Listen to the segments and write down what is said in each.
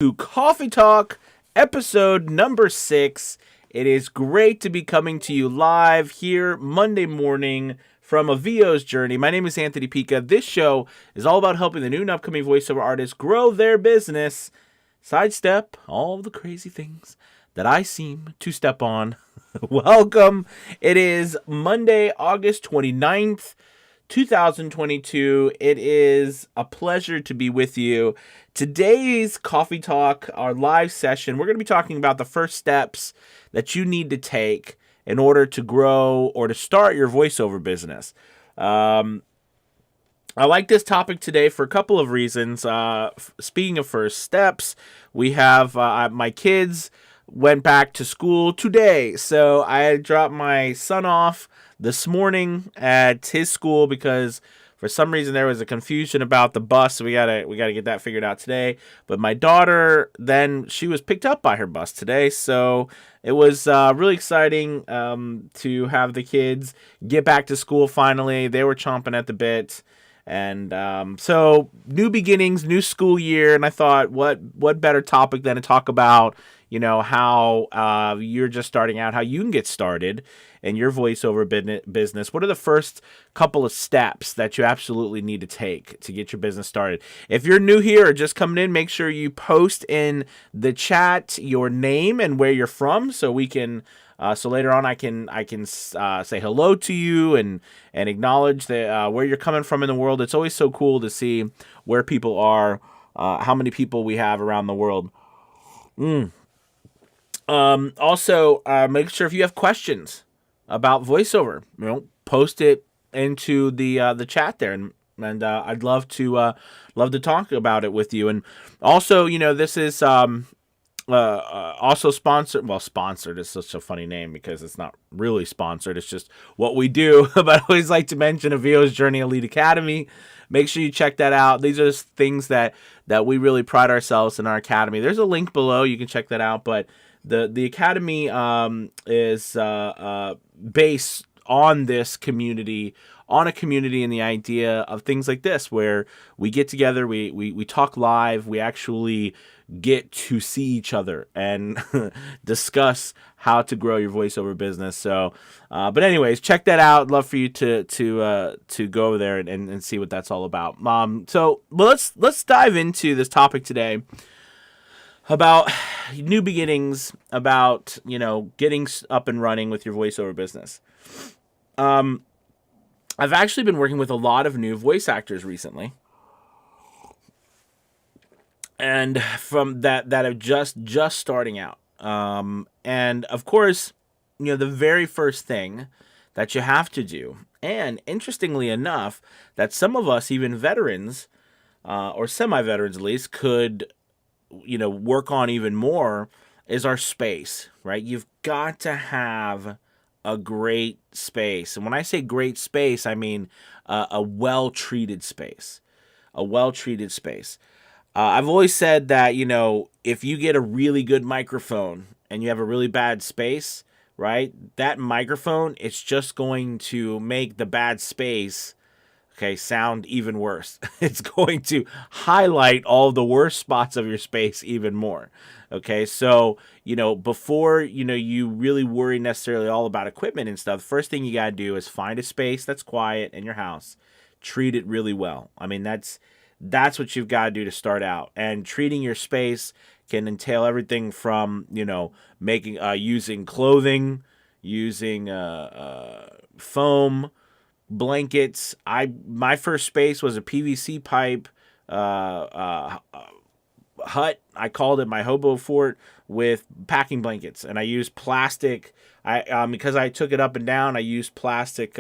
To Coffee Talk, episode number 6. It is great to be coming to you live here Monday morning from a VO's journey. My name is Anthony Pica. This show is all about helping the new and upcoming voiceover artists grow their business, sidestep all the crazy things that I seem to step on. Welcome. It is Monday, August 29th. 2022. It is a pleasure to be with you. Today's Coffee Talk, our live session, we're going to be talking about the first steps that you need to take in order to grow or to start your voiceover business. I like this topic today for a couple of reasons. Speaking of first steps, we have my kids went back to school today. So I dropped my son off this morning at his school because for some reason there was a confusion about the bus. So we gotta get that figured out today. But my daughter, then she was picked up by her bus today. So it was really exciting to have the kids get back to school finally. They were chomping at the bit. And so new beginnings, new school year. And I thought, what better topic than to talk about, how you're just starting out, how you can get started in your voiceover business. What are the first couple of steps that you absolutely need to take to get your business started? If you're new here or just coming in, make sure you post in the chat your name and where you're from so we can so later on I can say hello to you and acknowledge that where you're coming from in the world. It's always so cool to see where people are, how many people we have around the world. Also, make sure if you have questions about voiceover, post it into the chat there, and I'd love to talk about it with you. And also, this is also sponsored. Well, sponsored is such a funny name because it's not really sponsored. It's just what we do. But I always like to mention a VO's Journey Elite Academy. Make sure you check that out. These are things that we really pride ourselves in our academy. There's a link below. You can check that out. But the academy is based on this community, on a community and the idea of things like this, where we get together, we talk live, we actually get to see each other and discuss how to grow your voiceover business. So, but anyways, check that out. I'd love for you to go over there and see what that's all about. So let's dive into this topic today about new beginnings, about, getting up and running with your voiceover business. I've actually been working with a lot of new voice actors recently. And from that are just starting out. And of course, the very first thing that you have to do, and interestingly enough, that some of us, even veterans, or semi-veterans at least, could work on even more, is our space, right? You've got to have a great space. And when I say great space, I mean a well-treated space. A well-treated space. I've always said that, if you get a really good microphone and you have a really bad space, right, that microphone, it's just going to make the bad space, sound even worse. It's going to highlight all the worst spots of your space even more. Okay, so, before, you really worry necessarily all about equipment and stuff, the first thing you got to do is find a space that's quiet in your house. Treat it really well. I mean, that's what you've got to do to start out. And treating your space can entail everything from, making, using clothing, using foam, blankets. My first space was a PVC pipe hut. I called it my hobo fort with packing blankets, and I used plastic. Because I took it up and down, I used plastic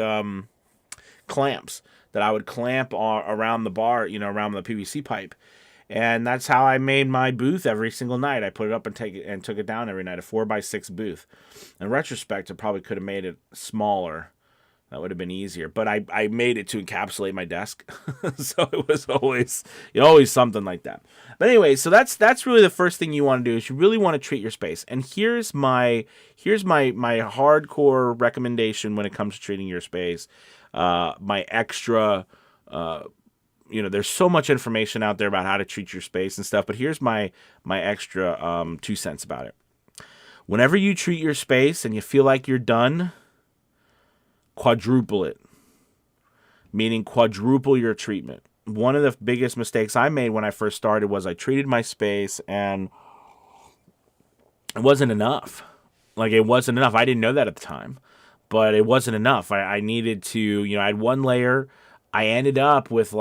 clamps that I would clamp around the bar, around the PVC pipe. And that's how I made my booth every single night. I put it up and took it down every night, a 4x6 booth. In retrospect, I probably could have made it smaller. That would have been easier. But I made it to encapsulate my desk. So it was always something like that. But anyway, so that's really the first thing you want to do, is you really want to treat your space. And here's my hardcore recommendation when it comes to treating your space. My extra there's so much information out there about how to treat your space and stuff. But here's my extra 2 cents about it. Whenever you treat your space and you feel like you're done, quadruple it. Meaning quadruple your treatment. One of the biggest mistakes I made when I first started was I treated my space and it wasn't enough. It wasn't enough. I didn't know that at the time, but it wasn't enough. I needed to, I had one layer. I ended up with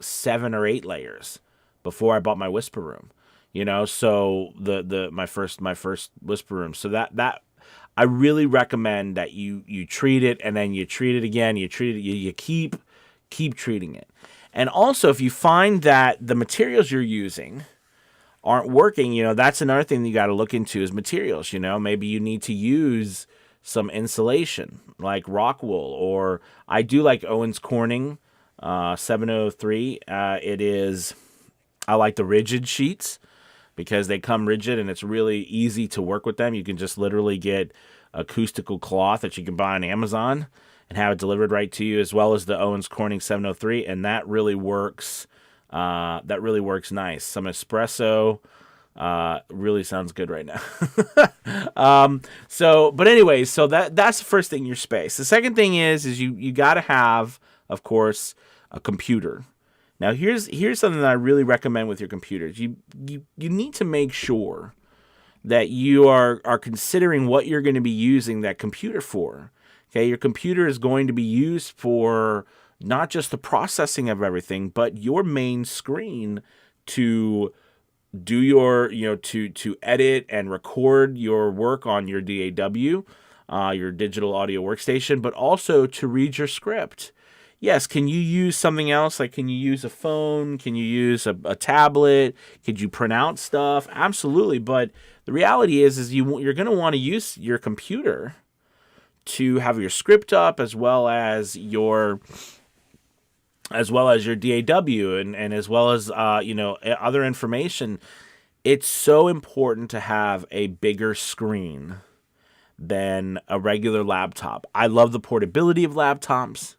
7 or 8 layers before I bought my whisper room. So my first whisper room. So that I really recommend that you treat it and then you treat it again. You treat it. You keep treating it. And also, if you find that the materials you're using aren't working, that's another thing that you got to look into is materials. Maybe you need to use some insulation like rock wool, or I do like Owens Corning 703. I like the rigid sheets because they come rigid and it's really easy to work with them. You can just literally get acoustical cloth that you can buy on Amazon and have it delivered right to you, as well as the Owens Corning 703, and that really works. That really works nice. Some espresso really sounds good right now. But anyway, so that's the first thing, your space. The second thing is you got to have, of course, a computer. Now here's something that I really recommend with your computers. You need to make sure that you are considering what you're going to be using that computer for. Okay, your computer is going to be used for not just the processing of everything, but your main screen to do your, to edit and record your work on your DAW, your digital audio workstation, but also to read your script. Yes, can you use something else? Can you use a phone? Can you use a tablet? Could you print out stuff? Absolutely. But the reality is you're going to want to use your computer to have your script up, as well as your DAW, and as well as other information. It's so important to have a bigger screen than a regular laptop. I love the portability of laptops.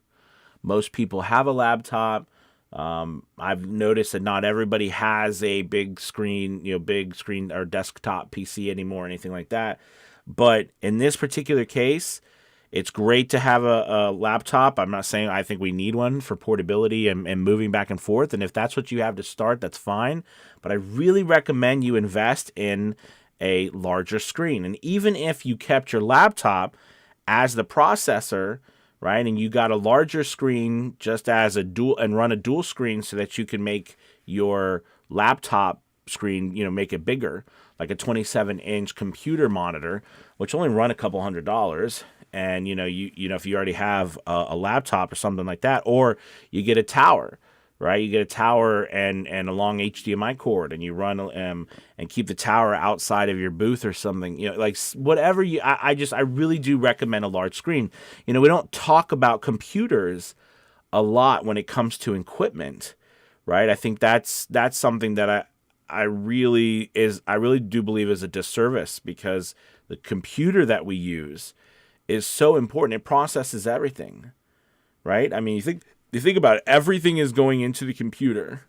Most people have a laptop. I've noticed that not everybody has a big screen or desktop PC anymore, or anything like that. But in this particular case, it's great to have a laptop. I'm not saying I think we need one for portability and moving back and forth. And if that's what you have to start, that's fine. But I really recommend you invest in a larger screen. And even if you kept your laptop as the processor, right, and you got a larger screen just as run a dual screen so that you can make your laptop screen, make it bigger, like a 27-inch computer monitor, which only run a couple $100. And if you already have a laptop or something like that, or you get a tower, right? You get a tower and a long HDMI cord, and you run and keep the tower outside of your booth or something. Whatever you. I really do recommend a large screen. We don't talk about computers a lot when it comes to equipment, right? I think that's something that I really do believe is a disservice, because the computer that we use is so important. It processes everything, right? I mean, you think about it, everything is going into the computer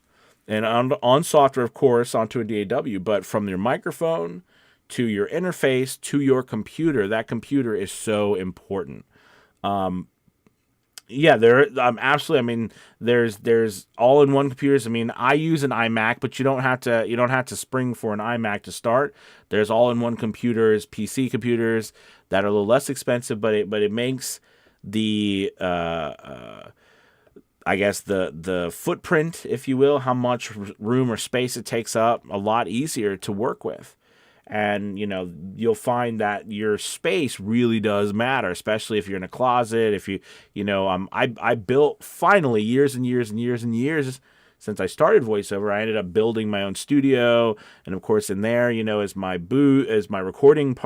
and on software, of course, onto a DAW, but from your microphone to your interface to your computer, that computer is so important. Absolutely. I mean, there's all-in-one computers. I mean, I use an iMac, but you don't have to spring for an iMac to start. There's all-in-one computers, PC computers that are a little less expensive, but it makes the I guess the footprint, if you will, how much room or space it takes up, a lot easier to work with. And, you'll find that your space really does matter, especially if you're in a closet. If I built, finally, years and years and years and years since I started voiceover, I ended up building my own studio. And of course, in there, is my booth, is my recording,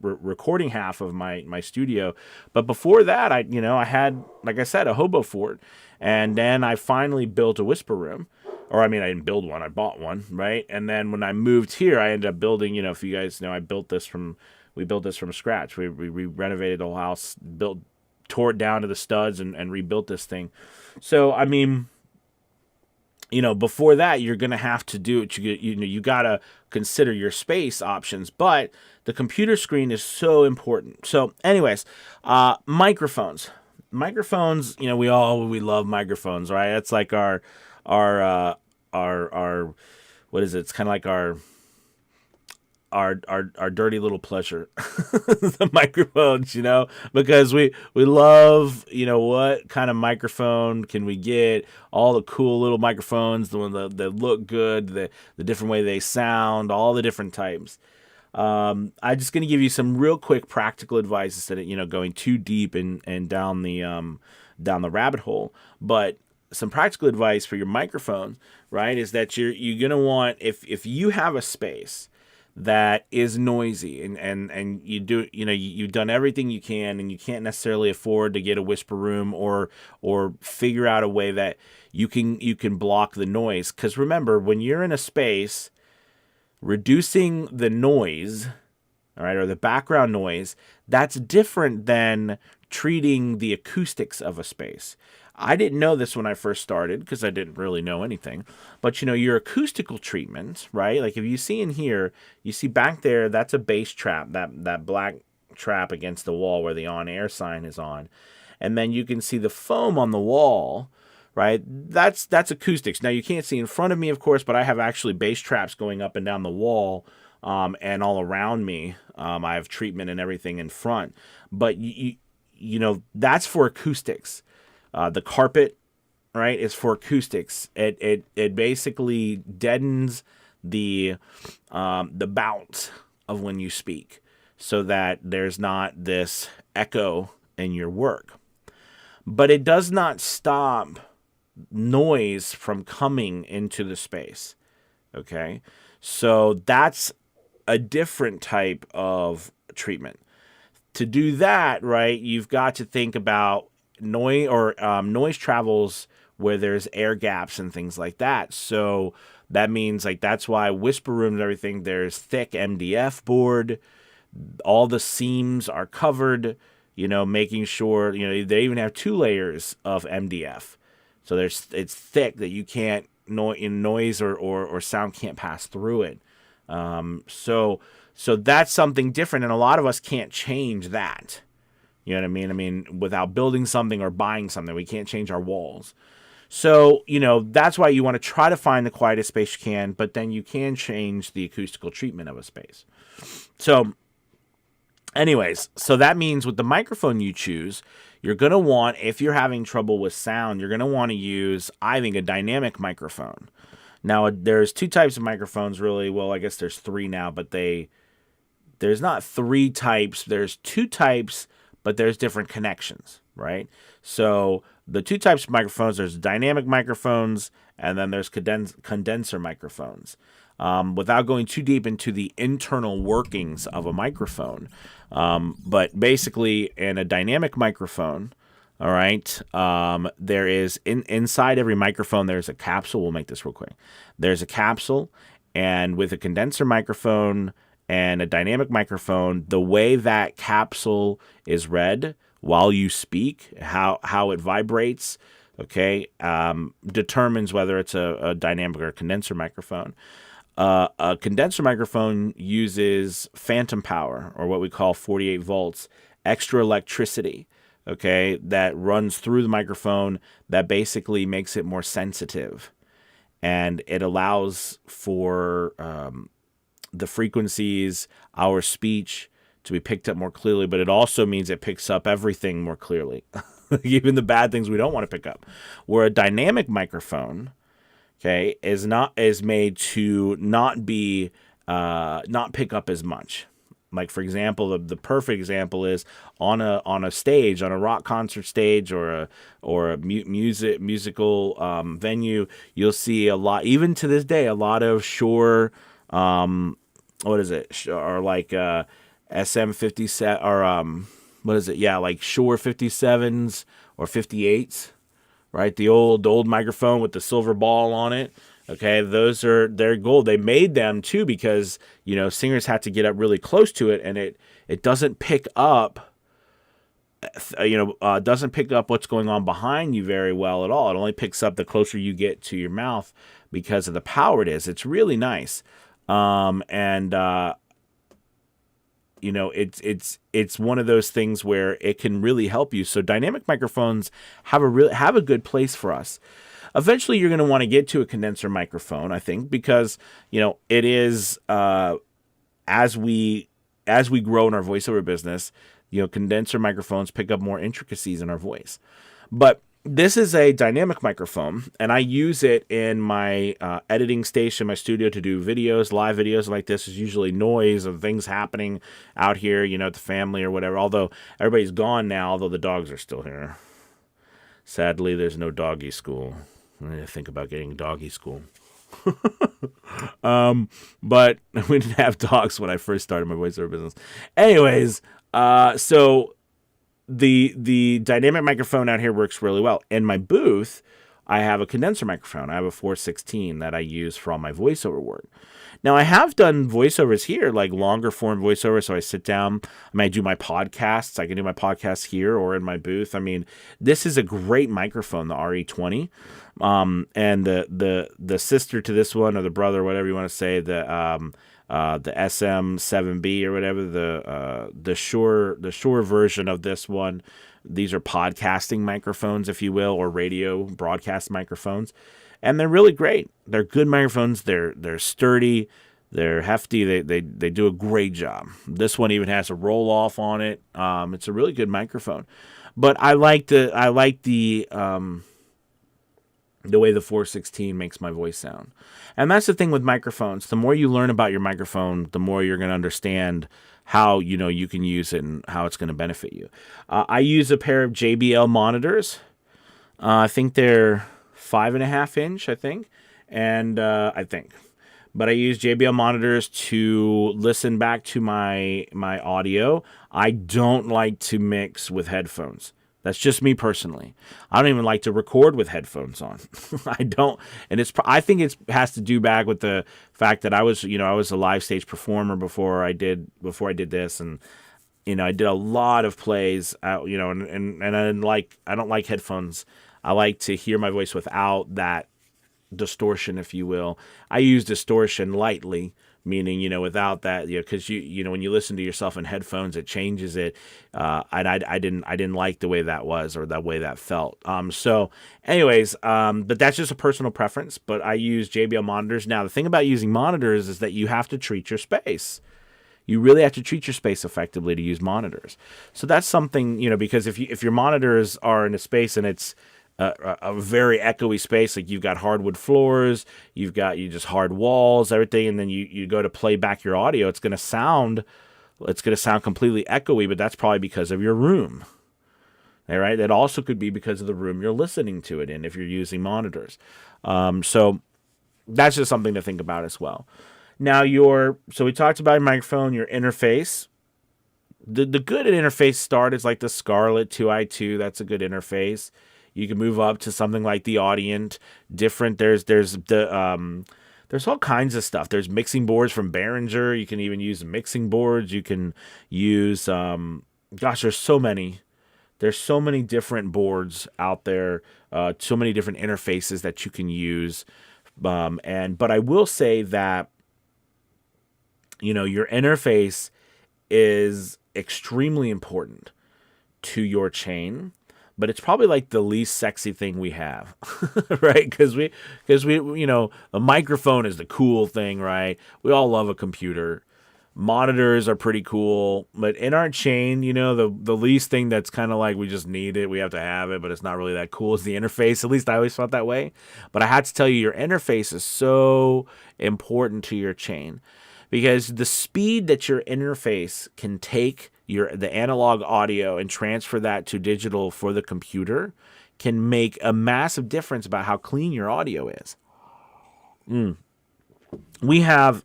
recording half of my studio. But before that, I had, like I said, a hobo fort. And then I finally built a whisper room. Or, I mean, I didn't build one. I bought one, right? And then when I moved here, I ended up building, if you guys know, we built this from scratch. We renovated the whole house, tore it down to the studs and rebuilt this thing. So, I mean, before that, you're going to have to do it. You got to consider your space options, but the computer screen is so important. So anyways, microphones, we love microphones, right? That's like our what is it? It's kind of like our dirty little pleasure, the microphones, because we love, what kind of microphone can we get? All the cool little microphones, the one that look good, the different way they sound, all the different types. I'm just going to give you some real quick practical advice instead of going too deep and down the rabbit hole, but some practical advice for your microphone, right, is that you're going to want, if you have a space that is noisy and you've done everything you can and you can't necessarily afford to get a whisper room or figure out a way that you can block the noise, because remember, when you're in a space, reducing the noise, all right, or the background noise, that's different than treating the acoustics of a space. I didn't know this when I first started because I didn't really know anything. But, your acoustical treatment, right? Like if you see in here, you see back there, that's a bass trap, that black trap against the wall where the on-air sign is on. And then you can see the foam on the wall, right? That's acoustics. Now, you can't see in front of me, of course, but I have actually bass traps going up and down the wall and all around me. I have treatment and everything in front. But, that's for acoustics. The carpet, right, is for acoustics. It basically deadens the bounce of when you speak, so that there's not this echo in your work. But it does not stop noise from coming into the space. Okay, so that's a different type of treatment. To do that, right, you've got to think about noise travels where there's air gaps and things like that. So that means that's why whisper rooms and everything, there's thick MDF board. All the seams are covered, making sure, they even have 2 layers of MDF. So it's thick that you can't, noise or sound can't pass through it. So that's something different. And a lot of us can't change that. You know what I mean? I mean, without building something or buying something, we can't change our walls. So, that's why you want to try to find the quietest space you can, but then you can change the acoustical treatment of a space. So, anyways, so that means with the microphone you choose, you're going to want, if you're having trouble with sound, you're going to want to use, I think, a dynamic microphone. Now, there's 2 types of microphones, really. Well, I guess there's 3 now, but there's not 3 types. There's 2 types, but there's different connections, right? So the 2 types of microphones, there's dynamic microphones, and then there's condenser microphones. Without going too deep into the internal workings of a microphone, but basically in a dynamic microphone, all right, there is, inside every microphone, there's a capsule. We'll make this real quick. There's a capsule, and with a condenser microphone and a dynamic microphone, the way that capsule is read while you speak, how it vibrates, okay, determines whether it's a dynamic or a condenser microphone. A condenser microphone uses phantom power, or what we call 48 volts, extra electricity, okay, that runs through the microphone that basically makes it more sensitive. And it allows for the frequencies, our speech, to be picked up more clearly, but it also means it picks up everything more clearly, even the bad things we don't want to pick up. Where a dynamic microphone, okay, is made to not pick up as much. Like, for example, the perfect example is on a stage, on a rock concert stage or a musical venue. You'll see a lot, even to this day, a lot of Shure, what is it, or like SM57 or what is it? Yeah, like Shure 57s or 58s, right? The old microphone with the silver ball on it. Okay, they're gold. They made them too because, singers had to get up really close to it, and it doesn't pick up doesn't pick up what's going on behind you very well at all. It only picks up the closer you get to your mouth because of the power it is. It's really nice. And it's one of those things where it can really help you. So dynamic microphones have a good place for us. Eventually, you're going to want to get to a condenser microphone, I think, because it is as we grow in our voiceover business, condenser microphones pick up more intricacies in our voice. But this is a dynamic microphone, and I use it in my editing station, my studio, to do videos, live videos like this. Is usually noise of things happening out here, at the family or whatever. Although everybody's gone now, although the dogs are still here. Sadly, there's no doggy school. I need to think about getting doggy school. But we didn't have dogs when I first started my voiceover business. Anyways, so the dynamic microphone out here works really well. In my booth, I have a condenser microphone. I have a 416 that I use for all my voiceover work. Now, I have done voiceovers here, like longer form voiceover. So I sit down, I do my podcasts. I can do my podcasts here or in my booth. I mean, this is a great microphone, the RE20. And the sister to this one, or the brother, whatever you want to say, the SM7B or whatever, the Shure version of this one. These are podcasting microphones, if you will, or radio broadcast microphones. And they're really great. They're good microphones. They're sturdy. They're hefty. They do a great job. This one even has a roll off on it. It's a really good microphone. But I like the way the 416 makes my voice sound. And that's the thing with microphones. The more you learn about your microphone, the more you're going to understand how you can use it and how it's going to benefit you. I use a pair of JBL monitors. I think they're 5.5 inch, I think. But I use JBL monitors to listen back to my audio. I don't like to mix with headphones. That's just me personally. I don't even like to record with headphones on. I don't, and I think it has to do back with the fact that I was a live stage performer before I did this, and I did a lot of plays out, and I don't like headphones. I like to hear my voice without that distortion, if you will. I use distortion lightly, meaning, without that, because when you listen to yourself in headphones, it changes it. And I didn't like the way that was, or the way that felt. So anyways, but that's just a personal preference, but I use JBL monitors. Now, the thing about using monitors is that you have to treat your space. You really have to treat your space effectively to use monitors. So that's something, because if your monitors are in a space and it's a very echoey space, like you've got hardwood floors, you just hard walls, everything, and then you go to play back your audio, it's going to sound completely echoey, but that's probably because of your room. All right, that also could be because of the room you're listening to it in if you're using monitors. So that's just something to think about as well. Now so we talked about your microphone, your interface. The good interface start is like the Scarlett 2i2. That's a good interface. You can move up to something like the Audient. Different. There's all kinds of stuff. There's mixing boards from Behringer. You can even use mixing boards. You can use there's so many. There's so many different boards out there. So many different interfaces that you can use. But I will say that your interface is extremely important to your chain. But it's probably like the least sexy thing we have, right? Because we, a microphone is the cool thing, right? We all love a computer. Monitors are pretty cool, but in our chain, the least thing that's kind of like we just need it, we have to have it, but it's not really that cool is the interface. At least I always felt that way. But I had to tell you, your interface is so important to your chain, because the speed that your interface can take the analog audio and transfer that to digital for the computer can make a massive difference about how clean your audio is. We have,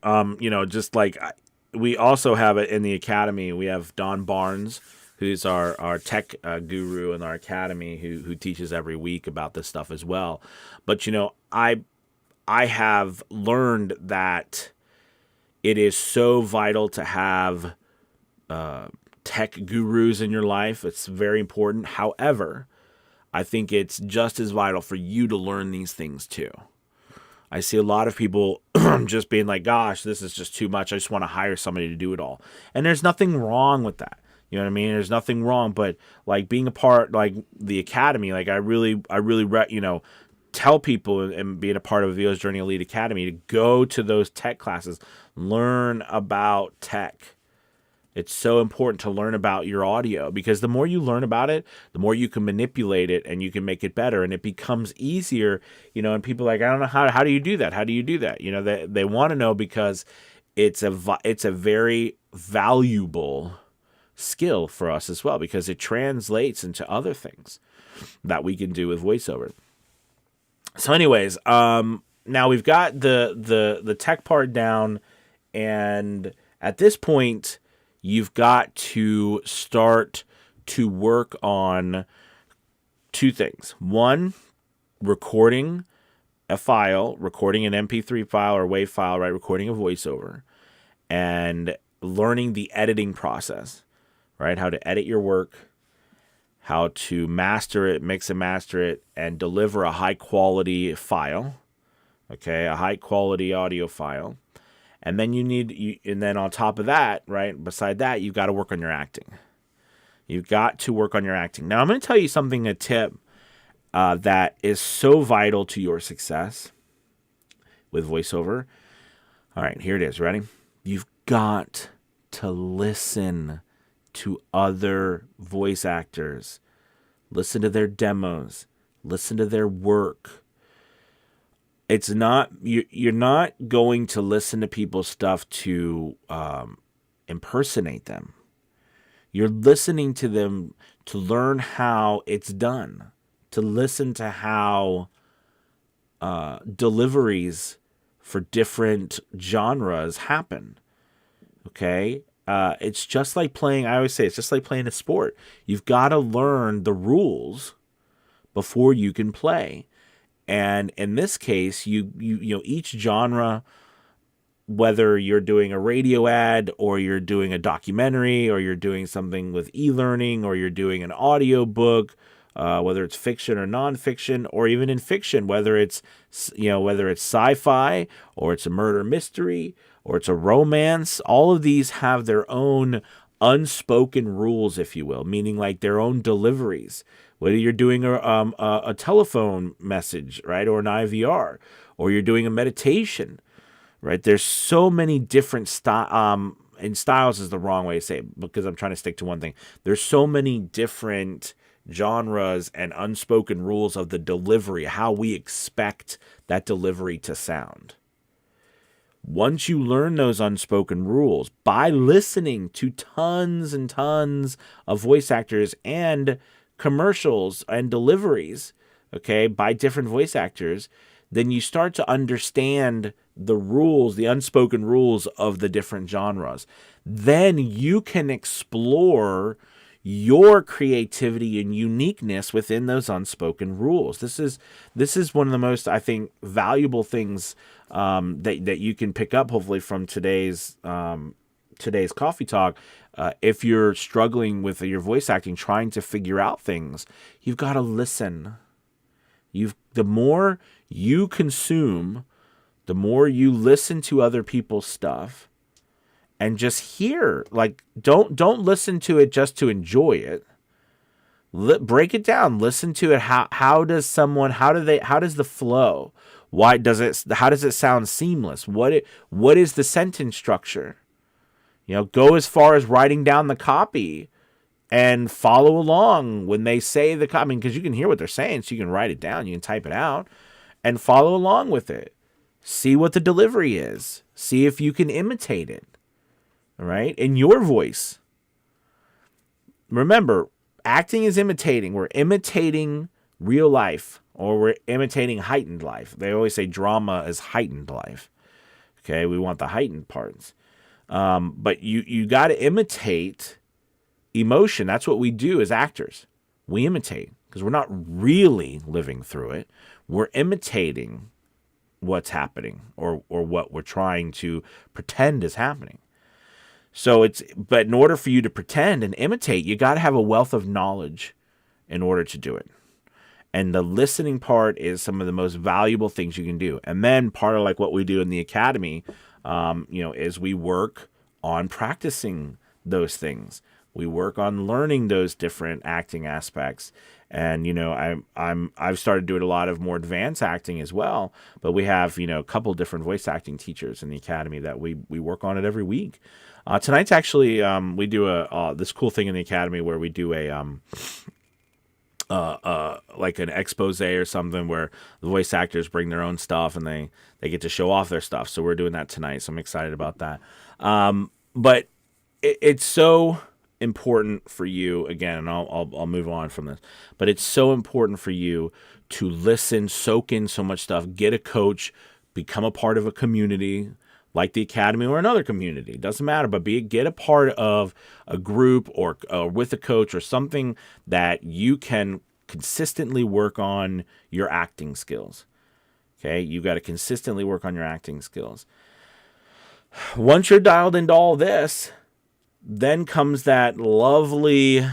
we also have it in the academy. We have Don Barnes, who's our tech guru in our academy, who teaches every week about this stuff as well. But, I have learned that it is so vital to have tech gurus in your life. It's very important. However, I think it's just as vital for you to learn these things too. I see a lot of people just being like, gosh, this is just too much. I just want to hire somebody to do it all. And there's nothing wrong with that. You know what I mean? There's nothing wrong, but like being a part, like the academy, like I really, tell people and being a part of VO's Journey Elite Academy to go to those tech classes, learn about tech. It's so important to learn about your audio, because the more you learn about it, the more you can manipulate it and you can make it better, and it becomes easier, and people are like, I don't know how do you do that? How do you do that? They want to know, because it's a very valuable skill for us as well, because it translates into other things that we can do with voiceover. So anyways, now we've got the tech part down, and at this point, you've got to start to work on two things. One, recording a file, recording an MP3 file or WAV file, right? Recording a voiceover, and learning the editing process, right? How to edit your work, how to master it, mix and master it, and deliver a high quality file, okay? A high quality audio file. And then and then on top of that, right, beside that, you've got to work on your acting. You've got to work on your acting. Now, I'm going to tell you a tip that is so vital to your success with voiceover. All right, here it is. Ready? You've got to listen to other voice actors. Listen to their demos. Listen to their work. It's not, you're not going to listen to people's stuff to impersonate them. You're listening to them to learn how it's done, to listen to how deliveries for different genres happen. Okay? It's just like playing, I always say, it's just like playing a sport. You've got to learn the rules before you can play. And in this case, you each genre, whether you're doing a radio ad or you're doing a documentary or you're doing something with e-learning or you're doing an audio book, whether it's fiction or nonfiction, or even in fiction, whether it's sci-fi or it's a murder mystery or it's a romance, all of these have their own unspoken rules, if you will, meaning like their own deliveries. Whether you're doing a telephone message, right, or an IVR, or you're doing a meditation, right? There's so many different and styles is the wrong way to say it, because I'm trying to stick to one thing. There's so many different genres and unspoken rules of the delivery, how we expect that delivery to sound. Once you learn those unspoken rules by listening to tons and tons of voice actors and commercials and deliveries, okay, by different voice actors, then you start to understand the rules, the unspoken rules of the different genres. Then you can explore your creativity and uniqueness within those unspoken rules. This is one of the most, I think, valuable things that you can pick up, hopefully, from today's coffee talk. If you're struggling with your voice acting, trying to figure out things, you've got to listen. The more you consume, the more you listen to other people's stuff, and just hear. Like, don't listen to it just to enjoy it. Break it down. Listen to it. How does the flow? How does it sound seamless? What is the sentence structure? Go as far as writing down the copy and follow along when they say the copy. I mean, because you can hear what they're saying, so you can write it down. You can type it out and follow along with it. See what the delivery is. See if you can imitate it. All right? In your voice. Remember, acting is imitating. We're imitating real life, or we're imitating heightened life. They always say drama is heightened life. Okay? We want the heightened parts. But you got to imitate emotion. That's what we do as actors. We imitate, because we're not really living through it. We're imitating what's happening, or what we're trying to pretend is happening. But in order for you to pretend and imitate, you got to have a wealth of knowledge in order to do it. And the listening part is some of the most valuable things you can do. And then part of like what we do in the academy, is we work on practicing those things. We work on learning those different acting aspects. And I've started doing a lot of more advanced acting as well. But we have a couple different voice acting teachers in the academy that we work on it every week. Tonight's actually we do this cool thing in the academy where we do a like an expose or something where the voice actors bring their own stuff and they get to show off their stuff. So we're doing that tonight. So I'm excited about that. But it's so important for you again, and I'll move on from this, but it's so important for you to listen, soak in so much stuff, get a coach, become a part of a community like the academy or another community. It doesn't matter, but get a part of a group or with a coach or something that you can consistently work on your acting skills. Okay, you got to consistently work on your acting skills. Once you're dialed into all this, then comes that lovely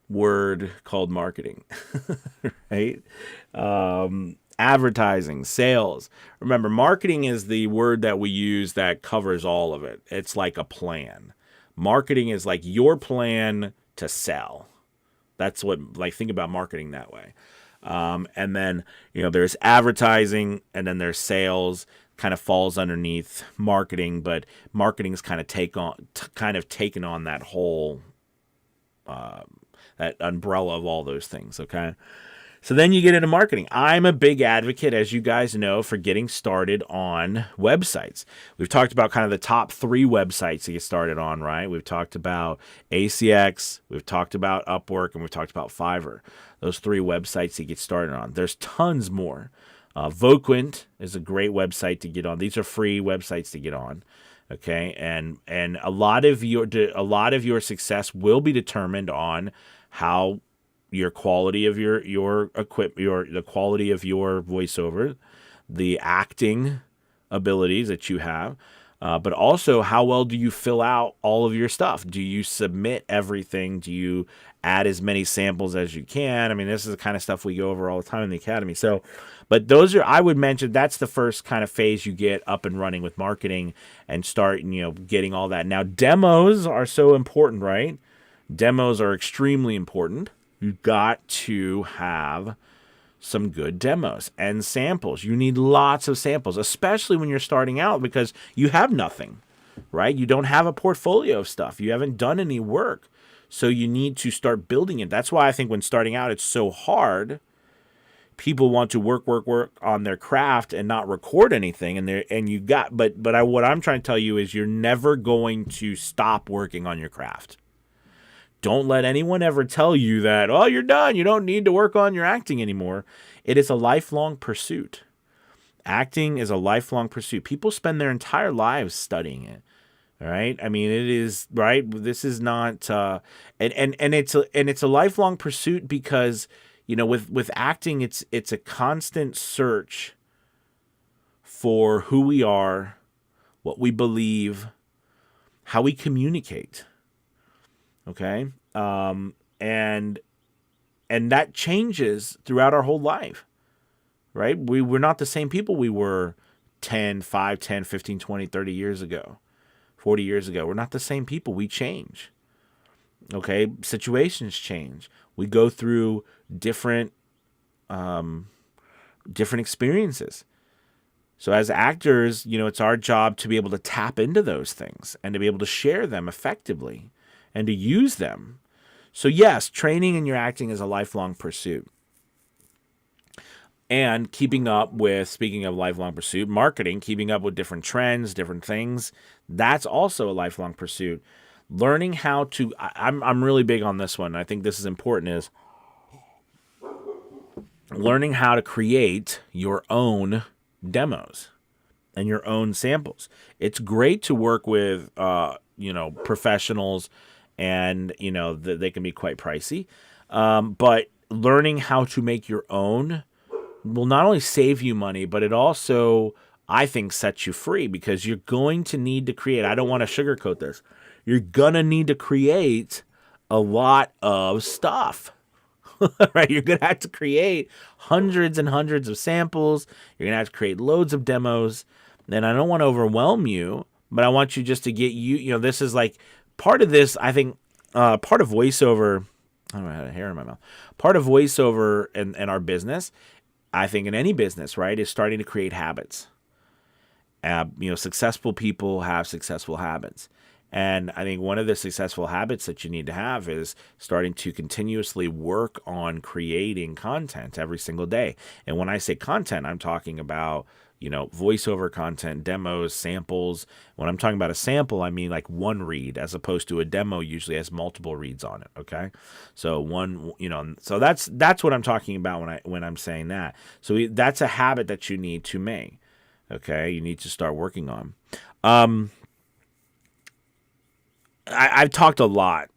word called marketing, right? Advertising, sales. Remember, marketing is the word that we use that covers all of it. It's like a plan. Marketing is like your plan to sell. That's what, like, think about marketing that way. And then, there's advertising and then there's sales, kind of falls underneath marketing, but marketing's kind of taken on that whole, that umbrella of all those things. Okay. So then you get into marketing. I'm a big advocate, as you guys know, for getting started on websites. We've talked about kind of the top 3 websites to get started on, right? We've talked about ACX, we've talked about Upwork, and we've talked about Fiverr. Those 3 websites to get started on. There's tons more. Voquent is a great website to get on. These are free websites to get on. Okay, and a lot of your success will be determined on how your quality of your equipment, the quality of your voiceover, the acting abilities that you have, but also how well do you fill out all of your stuff? Do you submit everything? Do you add as many samples as you can? I mean, this is the kind of stuff we go over all the time in the academy. So, but I would mention that's the first kind of phase you get up and running with marketing and start, getting all that. Now, demos are so important, right? Demos are extremely important. You've got to have some good demos and samples. You need lots of samples, especially when you're starting out because you have nothing, right? You don't have a portfolio of stuff. You haven't done any work. So you need to start building it. That's why I think when starting out, it's so hard. People want to work on their craft and not record anything. What I'm trying to tell you is you're never going to stop working on your craft. Don't let anyone ever tell you that, oh, you're done. You don't need to work on your acting anymore. It is a lifelong pursuit. Acting is a lifelong pursuit. People spend their entire lives studying it. All right. I mean, it is right. This is not, and it's a lifelong pursuit because, with acting, it's a constant search for who we are, what we believe, how we communicate. Okay. And that changes throughout our whole life, right? We're not the same people we were 5, 10, 15, 20, 30 years ago, 40 years ago. We're not the same people. We change. Okay. Situations change. We go through different experiences. So as actors, it's our job to be able to tap into those things and to be able to share them effectively and to use them. So yes, training in your acting is a lifelong pursuit. And keeping up with, speaking of lifelong pursuit, marketing, keeping up with different trends, different things, that's also a lifelong pursuit. Learning how to, I'm really big on this one. I think this is important, is learning how to create your own demos and your own samples. It's great to work with, professionals, and they can be quite pricey. But learning how to make your own will not only save you money, but it also I think sets you free, because you're going to need to create. I don't want to sugarcoat this. You're going to need to create a lot of stuff, right? You're going to have to create hundreds and hundreds of samples. You're going to have to create loads of demos. And I don't want to overwhelm you, but I want you just to get this is like part of this, I think, part of voiceover. I don't know, I had a hair in my mouth. Part of voiceover and our business, I think in any business, right, is starting to create habits. Successful people have successful habits. And I think one of the successful habits that you need to have is starting to continuously work on creating content every single day. And when I say content, I'm talking about, voiceover content, demos, samples. When I'm talking about a sample, I mean like one read, as opposed to a demo usually has multiple reads on it. Okay. So so that's what I'm talking about when I'm saying that. So that's a habit that you need to make. Okay. You need to start working on. I've talked a lot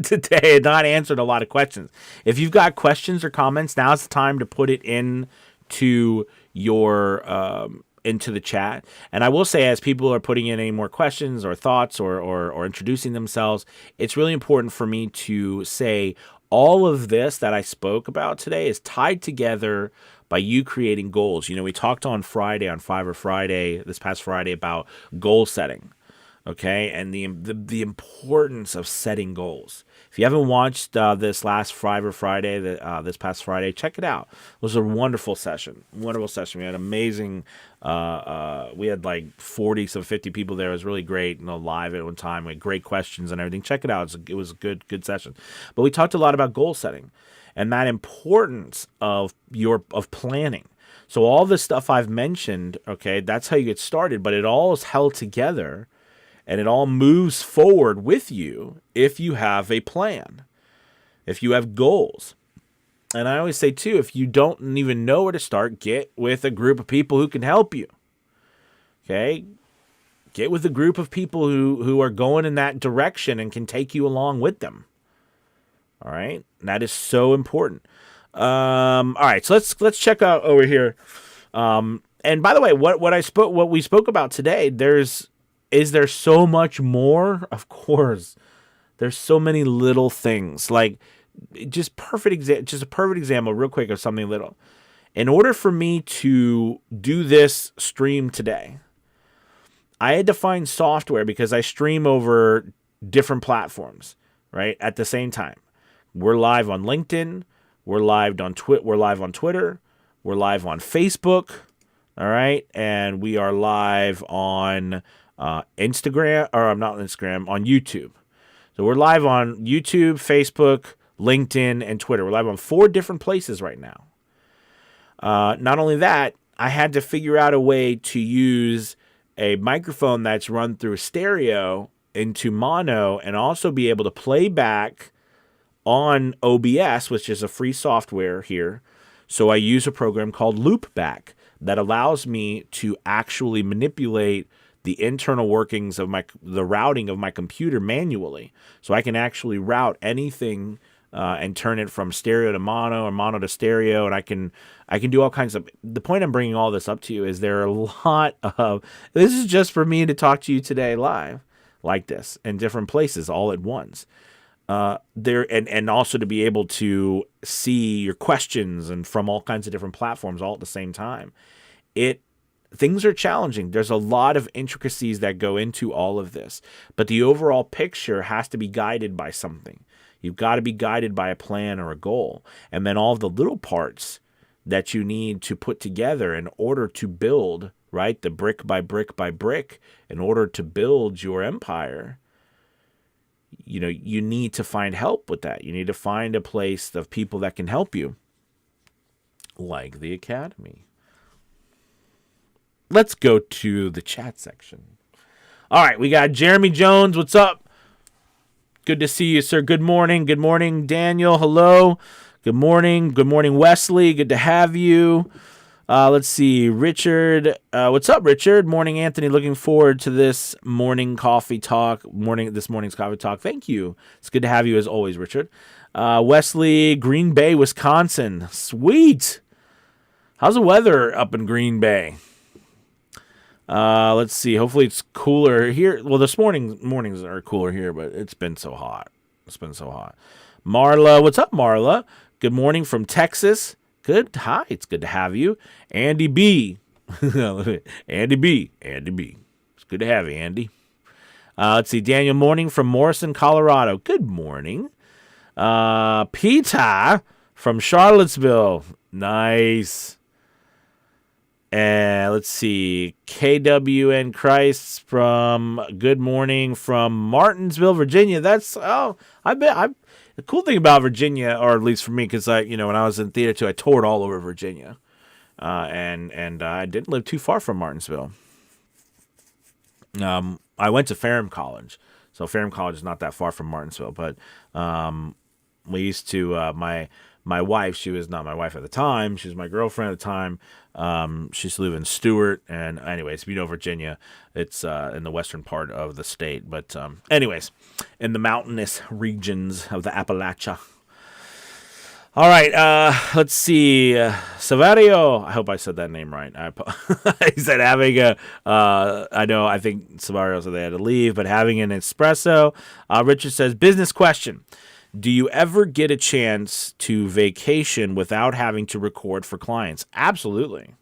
today and not answered a lot of questions. If you've got questions or comments, now's the time to put it into the chat. And I will say, as people are putting in any more questions or thoughts or introducing themselves, it's really important for me to say all of this that I spoke about today is tied together by you creating goals. We talked on Friday, on Fiverr Friday, this past Friday, about goal setting. Okay, and the importance of setting goals. If you haven't watched this last Fiverr Friday, this past Friday, check it out. It was a wonderful session. Wonderful session. We had amazing. We had like 40, some 50 people there. It was really great. Live at one time. We had great questions and everything. Check it out. It was a good session. But we talked a lot about goal setting and that importance of planning. So all this stuff I've mentioned, okay, that's how you get started. But it all is held together. And it all moves forward with you if you have a plan, if you have goals. And I always say, too, if you don't even know where to start, get with a group of people who can help you. Okay? Get with a group of people who are going in that direction and can take you along with them. All right? And that is so important. All right, so let's check out over here. And by the way, what we spoke about today, is there so much more? Of course. There's so many little things. Like just a perfect example real quick of something little. In order for me to do this stream today, I had to find software because I stream over different platforms, right? At the same time. We're live on LinkedIn, we're live on Twitter, we're live on Facebook, all right? And we are live on Instagram, or I'm not on Instagram, on YouTube. So we're live on YouTube, Facebook, LinkedIn, and Twitter. We're live on 4 different places right now. Not only that, I had to figure out a way to use a microphone that's run through stereo into mono and also be able to play back on OBS, which is a free software here. So I use a program called Loopback that allows me to actually manipulate the internal workings of the routing of my computer manually. So I can actually route anything and turn it from stereo to mono or mono to stereo. And I can do all kinds of, the point I'm bringing all this up to you is there are a lot of, this is just for me to talk to you today live like this in different places all at once. And also to be able to see your questions and from all kinds of different platforms all at the same time. Things are challenging. There's a lot of intricacies that go into all of this, but the overall picture has to be guided by something. You've got to be guided by a plan or a goal, and then all of the little parts that you need to put together in order to build, right, the brick by brick by brick, in order to build your empire. You need to find help with that. You need to find a place of people that can help you, like the Academy. Let's go to the chat section. All right, we got Jeremy Jones. What's up? Good to see you, sir. Good morning. Good morning, Daniel. Hello. Good morning. Good morning, Wesley. Good to have you. Let's see. Richard. What's up, Richard? Morning, Anthony. Looking forward to this morning coffee talk. This morning's coffee talk. Thank you. It's good to have you as always, Richard. Wesley, Green Bay, Wisconsin. Sweet. How's the weather up in Green Bay? Let's see. Hopefully it's cooler here. Well, this mornings are cooler here, but it's been so hot. It's been so hot. Marla, what's up, Marla? Good morning from Texas. Good. Hi, it's good to have you. Andy B. Andy B. Andy B. It's good to have you, Andy. Let's see. Daniel Morning from Morrison, Colorado. Good morning. Peter from Charlottesville. Nice. And let's see. KWN Christ from Good Morning from Martinsville, Virginia. The cool thing about Virginia, or at least for me, because when I was in theater too, I toured all over Virginia. And I didn't live too far from Martinsville. I went to Ferrum College, so Ferrum College is not that far from Martinsville. But we used to my wife. She was not my wife at the time. She was my girlfriend at the time. She used to live in Stewart, and anyways, Virginia, it's in the western part of the state. But anyways, in the mountainous regions of the Appalachia. All right, let's see. Savario, I hope I said that name right. He said having I think Savario said they had to leave, but having an espresso. Richard says, business question. Do you ever get a chance to vacation without having to record for clients? Absolutely.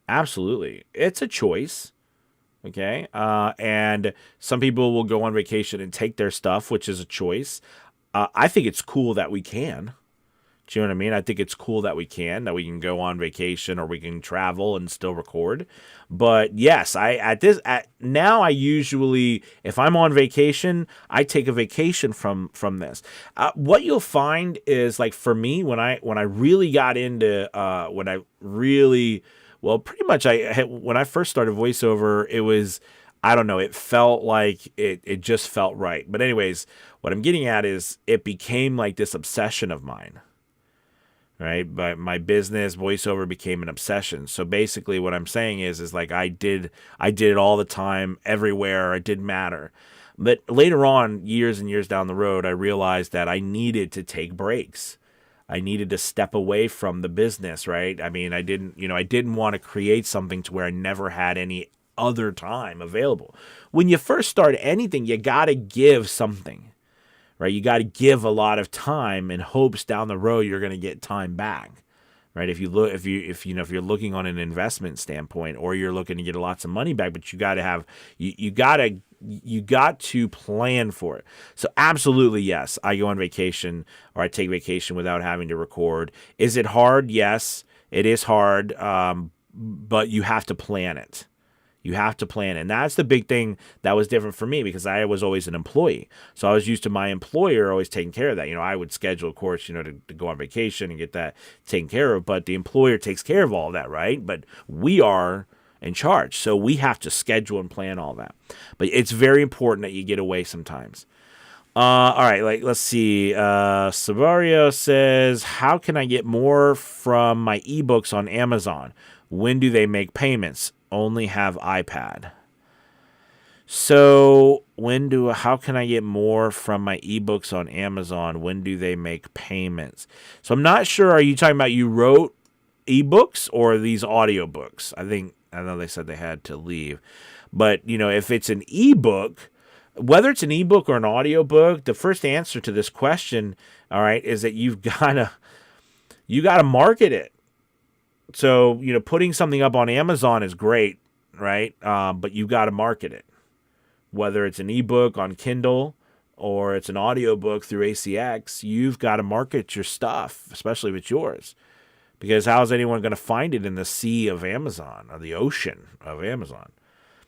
Absolutely. It's a choice. Okay. And some people will go on vacation and take their stuff, which is a choice. I think it's cool that we can. Do you know what I mean? I think it's cool that we can go on vacation or we can travel and still record. But yes, now I usually, if I'm on vacation, I take a vacation from this. What you'll find is, like, for me, when I really got into pretty much when I first started voiceover, it was, I don't know, it felt like it just felt right. But anyways, what I'm getting at is it became like this obsession of mine. Right, but my business voiceover became an obsession. So basically, what I'm saying is like I did it all the time, everywhere. It didn't matter. But later on, years and years down the road, I realized that I needed to take breaks. I needed to step away from the business. Right? I mean, I didn't want to create something to where I never had any other time available. When you first start anything, you got to give something. Right, you got to give a lot of time in hopes down the road you're going to get time back. Right, if you're looking on an investment standpoint, or you're looking to get lots of money back, but you got to have you got to plan for it. So absolutely, yes, I go on vacation or I take vacation without having to record. Is it hard? Yes, it is hard, but you have to plan it. You have to plan. And that's the big thing that was different for me, because I was always an employee. So I was used to my employer always taking care of that. I would schedule, of course, to go on vacation and get that taken care of. But the employer takes care of all of that, right? But we are in charge. So we have to schedule and plan all that. But it's very important that you get away sometimes. All right, let's see. Savario says, how can I get more from my ebooks on Amazon? When do they make payments? Only have iPad. So how can I get more from my ebooks on Amazon? When do they make payments? So I'm not sure. Are you talking about you wrote ebooks or these audiobooks? I know they said they had to leave, but if it's an ebook, whether it's an ebook or an audiobook, the first answer to this question, all right, is that you gotta market it. So, putting something up on Amazon is great, right? But you got to market it. Whether it's an ebook on Kindle or it's an audiobook through ACX, you've got to market your stuff, especially if it's yours. Because how's anyone going to find it in the sea of Amazon or the ocean of Amazon?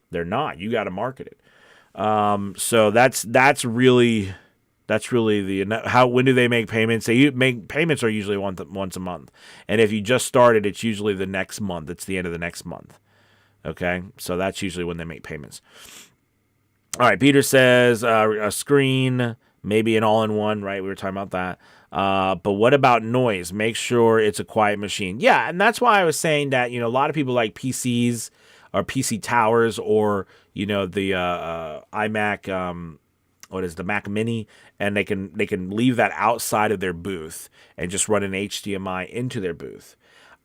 They're not. You got to market it. So that's really when do they make payments? They make payments are usually once a month. And if you just started, it's usually the next month. It's the end of the next month. Okay. So that's usually when they make payments. All right. Peter says, a screen, maybe an all-in-one, right? We were talking about that. But what about noise? Make sure it's a quiet machine. Yeah. And that's why I was saying that, a lot of people like PCs or PC towers, or, the iMac, the Mac Mini, and they can leave that outside of their booth and just run an HDMI into their booth.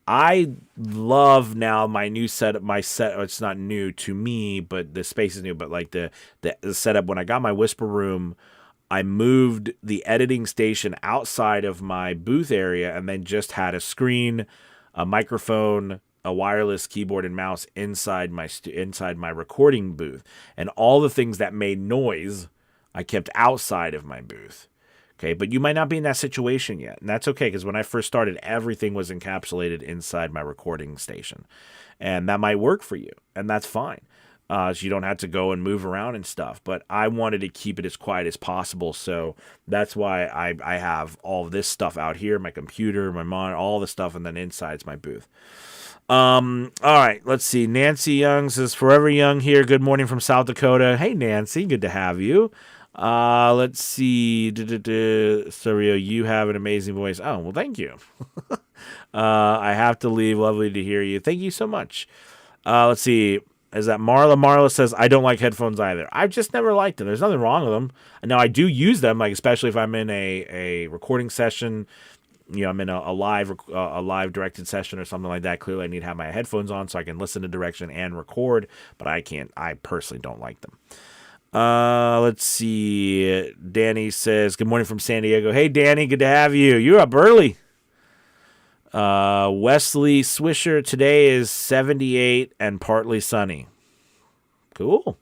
I love now my new setup. My set, it's not new to me, but the space is new. But like the setup, when I got my Whisper Room, I moved the editing station outside of my booth area and then just had a screen, a microphone, a wireless keyboard and mouse inside my recording booth. And all the things that made noise, I kept outside of my booth. Okay, but you might not be in that situation yet. And that's okay, because when I first started, everything was encapsulated inside my recording station. And that might work for you, and that's fine. So you don't have to go and move around and stuff. But I wanted to keep it as quiet as possible. So that's why I have all of this stuff out here, my computer, my monitor, all the stuff, and then inside's my booth. All right, let's see. Nancy Young says, Forever Young here. Good morning from South Dakota. Hey, Nancy, good to have you. Let's see. Surreal, you have an amazing voice. Oh, well, thank you. I have to leave. Lovely to hear you. Thank you so much. Let's see. Is that Marla? Marla says, I don't like headphones either. I've just never liked them. There's nothing wrong with them. Now, I do use them, like especially if I'm in a recording session. I'm in a live directed session or something like that. Clearly, I need to have my headphones on so I can listen to direction and record. But I can't. I personally don't like them. Let's see. Danny says, good morning from San Diego. Hey, Danny, good to have you. You're up early. Wesley Swisher, today is 78 and partly sunny. Cool.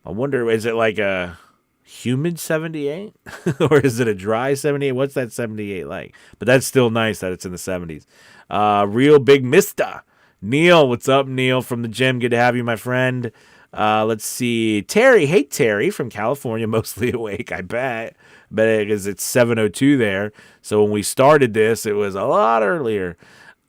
I wonder, is it like a humid 78? Or is it a dry 78? What's that 78 like? But that's still nice that it's in the 70s. Real Big Mister. Neil, what's up, Neil, from the gym? Good to have you, my friend. Let's see. Terry. Hey, Terry from California, mostly awake, I bet. Because it's 7:02 there. So when we started this, it was a lot earlier.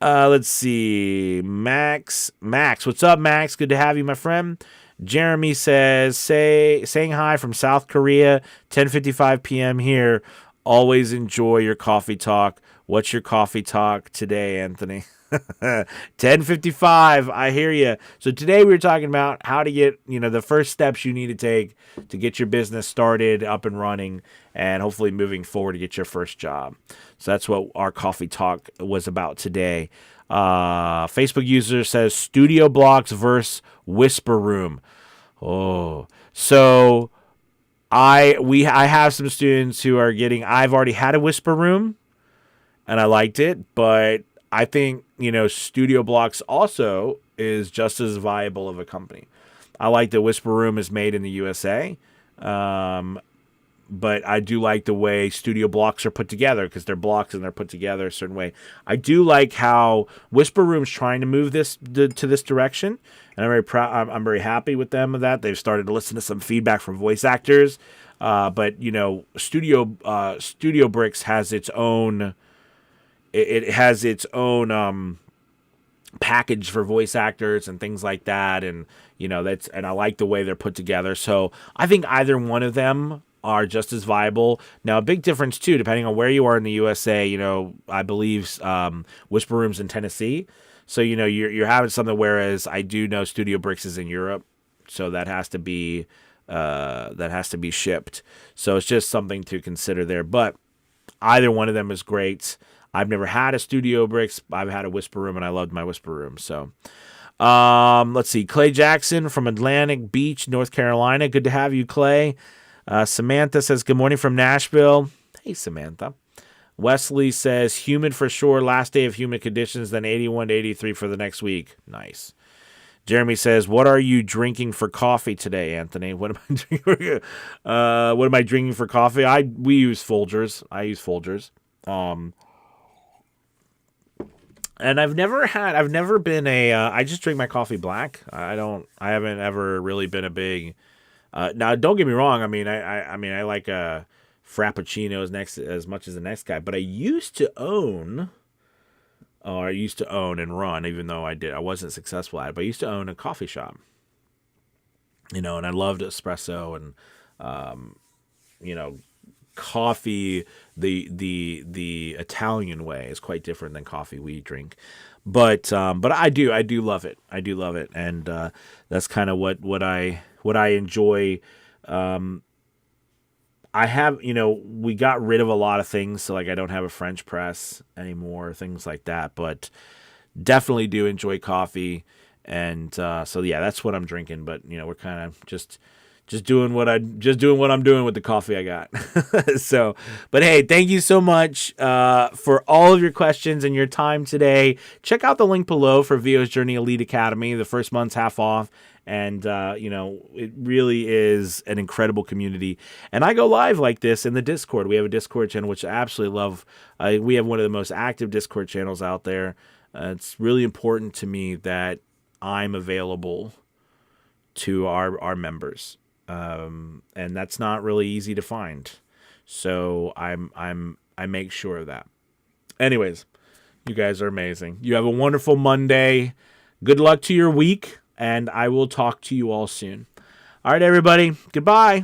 Let's see. Max, what's up, Max? Good to have you, my friend. Jeremy says, saying hi from South Korea, 10:55 p.m. here. Always enjoy your coffee talk. What's your coffee talk today, Anthony? 10:55. I hear you. So today we were talking about how to get, the first steps you need to take to get your business started, up and running, and hopefully moving forward to get your first job. So that's what our coffee talk was about today. Facebook user says Studio Blocks versus Whisper Room. Oh, so I have some students who are I've already had a Whisper Room and I liked it, but I think, Studio Blocks also is just as viable of a company. I like that Whisper Room is made in the USA, but I do like the way Studio Blocks are put together because they're blocks and they're put together a certain way. I do like how Whisper Room's trying to move this to this direction, and I'm very proud. I'm very happy with them of that. They've started to listen to some feedback from voice actors, but Studio Bricks has its own. It has its own package for voice actors and things like that, and and I like the way they're put together. So I think either one of them are just as viable. Now, a big difference too, depending on where you are in the USA. I believe Whisper Room's in Tennessee, so you're having something. Whereas I do know Studio Bricks is in Europe, so that has to be shipped. So it's just something to consider there. But either one of them is great. I've never had a Studio Bricks. I've had a Whisper Room, and I loved my Whisper Room. So, let's see. Clay Jackson from Atlantic Beach, North Carolina. Good to have you, Clay. Samantha says, good morning from Nashville. Hey, Samantha. Wesley says, humid for sure. Last day of humid conditions, then 81 to 83 for the next week. Nice. Jeremy says, what are you drinking for coffee today, Anthony? What am I drinking? What am I drinking for coffee? We use Folgers. I use Folgers. And I've never been I just drink my coffee black. I haven't ever really been a big, now don't get me wrong. I mean, I like a Frappuccino as much as the next guy, but I used to own and run, even though I wasn't successful at it, but I used to own a coffee shop, and I loved espresso and, coffee the Italian way is quite different than coffee we drink, but I do love it. I do love it, and that's kind of what I enjoy. I have, we got rid of a lot of things, so like I don't have a French press anymore, things like that. But definitely do enjoy coffee, and so yeah, that's what I'm drinking. But we're kind of just doing what I'm doing with the coffee I got. So, but hey, thank you so much for all of your questions and your time today. Check out the link below for VO's Journey Elite Academy. The first month's half off. And, it really is an incredible community. And I go live like this in the Discord. We have a Discord channel, which I absolutely love. We have one of the most active Discord channels out there. It's really important to me that I'm available to our members. And that's not really easy to find. So I make sure of that. Anyways, you guys are amazing. You have a wonderful Monday. Good luck to your week. And I will talk to you all soon. All right, everybody. Goodbye.